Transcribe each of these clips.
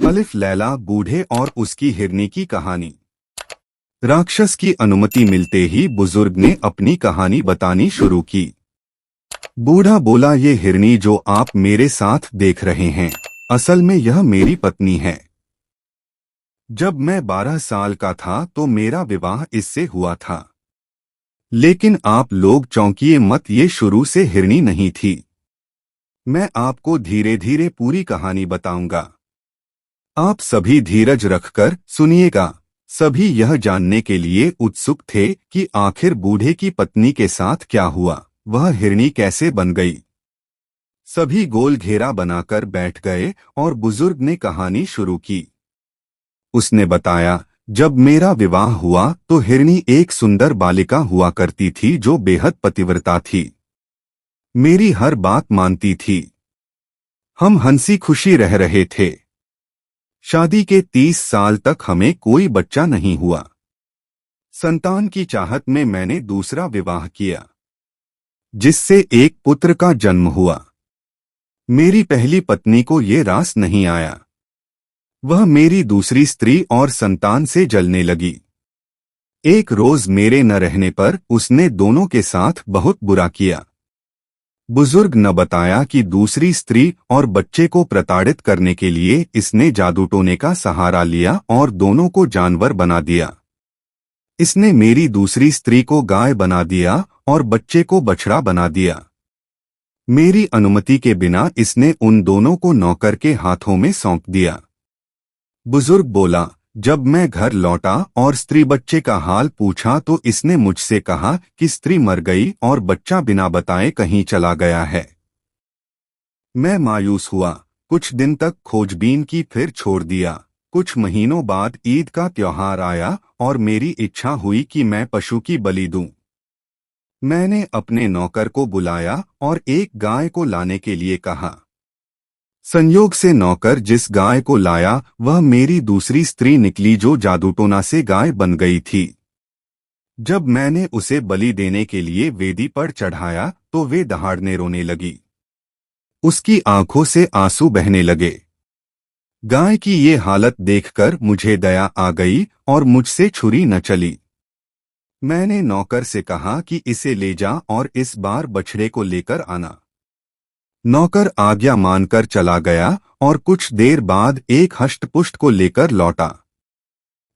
अलिफ लैला बूढ़े और उसकी हिरनी की कहानी। राक्षस की अनुमति मिलते ही बुजुर्ग ने अपनी कहानी बतानी शुरू की। बूढ़ा बोला, ये हिरनी जो आप मेरे साथ देख रहे हैं, असल में यह मेरी पत्नी है। जब मैं 12 साल का था तो मेरा विवाह इससे हुआ था। लेकिन आप लोग चौंकिए मत, ये शुरू से हिरनी नहीं थी। मैं आपको धीरे धीरे पूरी कहानी बताऊंगा। आप सभी धीरज रखकर सुनिएगा। सभी यह जानने के लिए उत्सुक थे कि आखिर बूढ़े की पत्नी के साथ क्या हुआ, वह हिरनी कैसे बन गई। सभी गोल घेरा बनाकर बैठ गए और बुजुर्ग ने कहानी शुरू की। उसने बताया, जब मेरा विवाह हुआ तो हिरनी एक सुंदर बालिका हुआ करती थी जो बेहद पतिव्रता थी। मेरी हर बात मानती थी। हम हंसी खुशी रह रहे थे। शादी के 30 साल तक हमें कोई बच्चा नहीं हुआ। संतान की चाहत में मैंने दूसरा विवाह किया, जिससे एक पुत्र का जन्म हुआ। मेरी पहली पत्नी को ये रास नहीं आया। वह मेरी दूसरी स्त्री और संतान से जलने लगी। एक रोज मेरे न रहने पर उसने दोनों के साथ बहुत बुरा किया। बुजुर्ग ने बताया कि दूसरी स्त्री और बच्चे को प्रताड़ित करने के लिए इसने जादू टोने का सहारा लिया और दोनों को जानवर बना दिया। इसने मेरी दूसरी स्त्री को गाय बना दिया और बच्चे को बछड़ा बना दिया। मेरी अनुमति के बिना इसने उन दोनों को नौकर के हाथों में सौंप दिया। बुजुर्ग बोला, जब मैं घर लौटा और स्त्री बच्चे का हाल पूछा तो इसने मुझसे कहा कि स्त्री मर गई और बच्चा बिना बताए कहीं चला गया है। मैं मायूस हुआ। कुछ दिन तक खोजबीन की, फिर छोड़ दिया। कुछ महीनों बाद ईद का त्योहार आया और मेरी इच्छा हुई कि मैं पशु की बलि दूं। मैंने अपने नौकर को बुलाया और एक गाय को लाने के लिए कहा। संयोग से नौकर जिस गाय को लाया वह मेरी दूसरी स्त्री निकली जो जादूटोना से गाय बन गई थी। जब मैंने उसे बलि देने के लिए वेदी पर चढ़ाया तो वे दहाड़ने रोने लगी। उसकी आंखों से आंसू बहने लगे। गाय की ये हालत देखकर मुझे दया आ गई और मुझसे छुरी न चली। मैंने नौकर से कहा कि इसे ले जा और इस बार बछड़े को लेकर आना। नौकर आज्ञा मानकर चला गया और कुछ देर बाद एक हष्टपुष्ट को लेकर लौटा।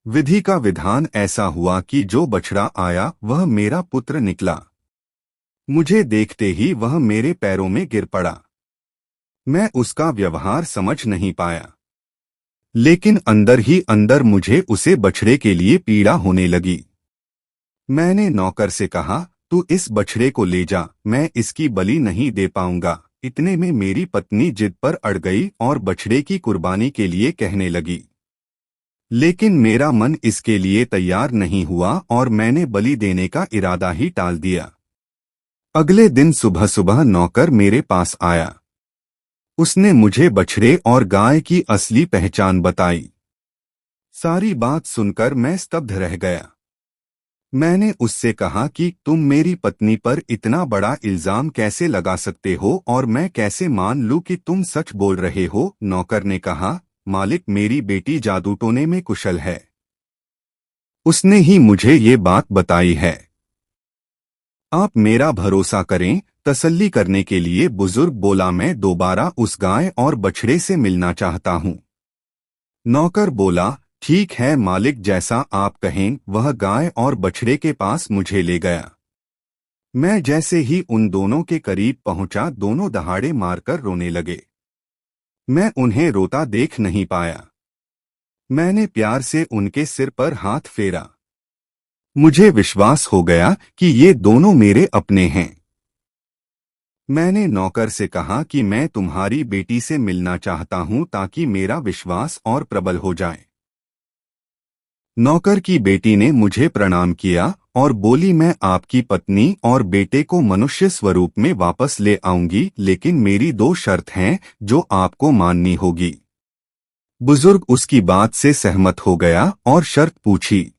विधि का विधान ऐसा हुआ कि जो बछड़ा आया वह मेरा पुत्र निकला। मुझे देखते ही वह मेरे पैरों में गिर पड़ा। मैं उसका व्यवहार समझ नहीं पाया, लेकिन अंदर ही अंदर मुझे उसे बछड़े के लिए पीड़ा होने लगी। मैंने नौकर से कहा, तू इस बछड़े को ले जा, मैं इसकी बलि नहीं दे पाऊंगा। इतने में मेरी पत्नी जिद पर अड़ गई और बछड़े की कुर्बानी के लिए कहने लगी। लेकिन मेरा मन इसके लिए तैयार नहीं हुआ और मैंने बलि देने का इरादा ही टाल दिया। अगले दिन सुबह सुबह नौकर मेरे पास आया। उसने मुझे बछड़े और गाय की असली पहचान बताई। सारी बात सुनकर मैं स्तब्ध रह गया। मैंने उससे कहा कि तुम मेरी पत्नी पर इतना बड़ा इल्जाम कैसे लगा सकते हो और मैं कैसे मान लूं कि तुम सच बोल रहे हो। नौकर ने कहा, मालिक, मेरी बेटी जादू टोने में कुशल है। उसने ही मुझे ये बात बताई है। आप मेरा भरोसा करें। तसल्ली करने के लिए बुजुर्ग बोला, मैं दोबारा उस गाय और बछड़े से मिलना चाहता हूँ। नौकर बोला, ठीक है मालिक, जैसा आप कहें। वह गाय और बछड़े के पास मुझे ले गया। मैं जैसे ही उन दोनों के करीब पहुंचा, दोनों दहाड़े मारकर रोने लगे। मैं उन्हें रोता देख नहीं पाया। मैंने प्यार से उनके सिर पर हाथ फेरा। मुझे विश्वास हो गया कि ये दोनों मेरे अपने हैं। मैंने नौकर से कहा कि मैं तुम्हारी बेटी से मिलना चाहता हूं ताकि मेरा विश्वास और प्रबल हो जाए। नौकर की बेटी ने मुझे प्रणाम किया और बोली, मैं आपकी पत्नी और बेटे को मनुष्य स्वरूप में वापस ले आऊंगी, लेकिन मेरी 2 शर्त हैं जो आपको माननी होगी। बुजुर्ग उसकी बात से सहमत हो गया और शर्त पूछी।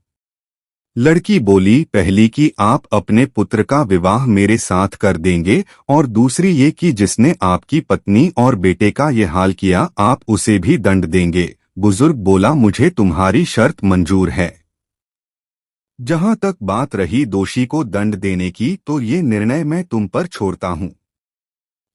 लड़की बोली, पहली कि आप अपने पुत्र का विवाह मेरे साथ कर देंगे और दूसरी ये कि जिसने आपकी पत्नी और बेटे का ये हाल किया आप उसे भी दंड देंगे। बुजुर्ग बोला, मुझे तुम्हारी शर्त मंजूर है। जहां तक बात रही दोषी को दंड देने की, तो ये निर्णय मैं तुम पर छोड़ता हूं।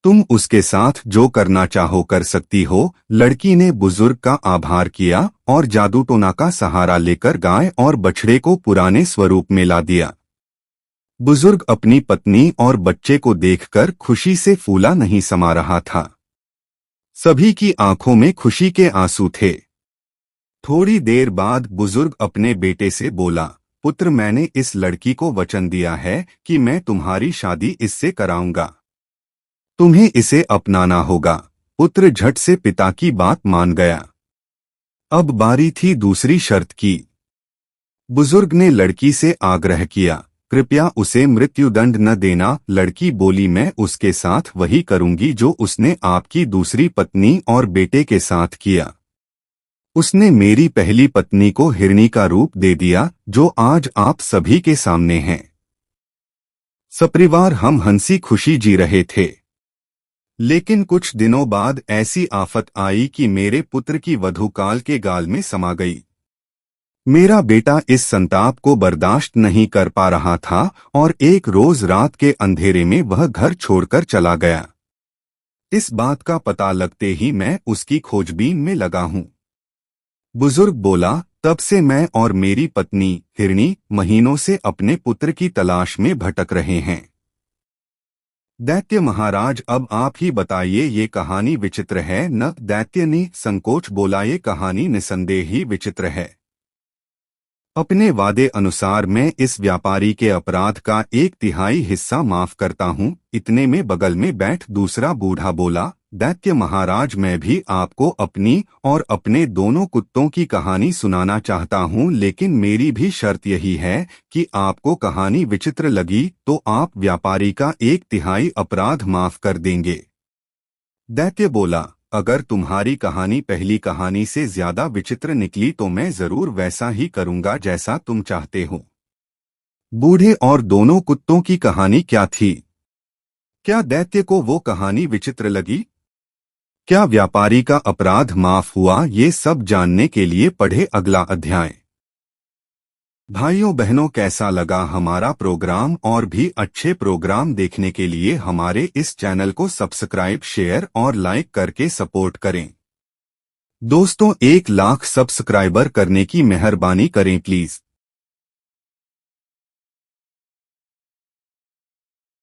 तुम उसके साथ जो करना चाहो कर सकती हो। लड़की ने बुजुर्ग का आभार किया और जादू टोना का सहारा लेकर गाय और बछड़े को पुराने स्वरूप में ला दिया। बुजुर्ग अपनी पत्नी और बच्चे को देखकर खुशी से फूला नहीं समा रहा था। सभी की आंखों में खुशी के आंसू थे। थोड़ी देर बाद बुजुर्ग अपने बेटे से बोला, पुत्र, मैंने इस लड़की को वचन दिया है कि मैं तुम्हारी शादी इससे कराऊंगा। तुम्हें इसे अपनाना होगा। पुत्र झट से पिता की बात मान गया। अब बारी थी दूसरी शर्त की। बुजुर्ग ने लड़की से आग्रह किया, कृपया उसे मृत्युदंड न देना। लड़की बोली, मैं उसके साथ वही करूंगी जो उसने आपकी दूसरी पत्नी और बेटे के साथ किया। उसने मेरी पहली पत्नी को हिरनी का रूप दे दिया, जो आज आप सभी के सामने है। सपरिवार हम हंसी खुशी जी रहे थे। लेकिन कुछ दिनों बाद ऐसी आफत आई कि मेरे पुत्र की वधूकाल के गाल में समा गई। मेरा बेटा इस संताप को बर्दाश्त नहीं कर पा रहा था और एक रोज रात के अंधेरे में वह घर छोड़कर चला गया। इस बात का पता लगते ही मैं उसकी खोजबीन में लगा हूं। बुजुर्ग बोला, तब से मैं और मेरी पत्नी हिरनी महीनों से अपने पुत्र की तलाश में भटक रहे हैं। दैत्य महाराज, अब आप ही बताइए, ये कहानी विचित्र है न? दैत्य ने संकोच बोला, ये कहानी निसंदेह ही विचित्र है। अपने वादे अनुसार मैं इस व्यापारी के अपराध का 1/3 हिस्सा माफ करता हूँ। इतने में बगल में बैठ दूसरा बूढ़ा बोला, दैत्य महाराज, मैं भी आपको अपनी और अपने दोनों कुत्तों की कहानी सुनाना चाहता हूँ, लेकिन मेरी भी शर्त यही है कि आपको कहानी विचित्र लगी तो आप व्यापारी का 1/3 अपराध माफ कर देंगे। दैत्य बोला, अगर तुम्हारी कहानी पहली कहानी से ज्यादा विचित्र निकली तो मैं जरूर वैसा ही करूंगा जैसा तुम चाहते हो। बूढ़े और दोनों कुत्तों की कहानी क्या थी? क्या दैत्य को वो कहानी विचित्र लगी? क्या व्यापारी का अपराध माफ हुआ? ये सब जानने के लिए पढ़े अगला अध्याय। भाइयों बहनों, कैसा लगा हमारा प्रोग्राम? और भी अच्छे प्रोग्राम देखने के लिए हमारे इस चैनल को सब्सक्राइब, शेयर और लाइक करके सपोर्ट करें। दोस्तों, 1 लाख सब्सक्राइबर करने की मेहरबानी करें प्लीज।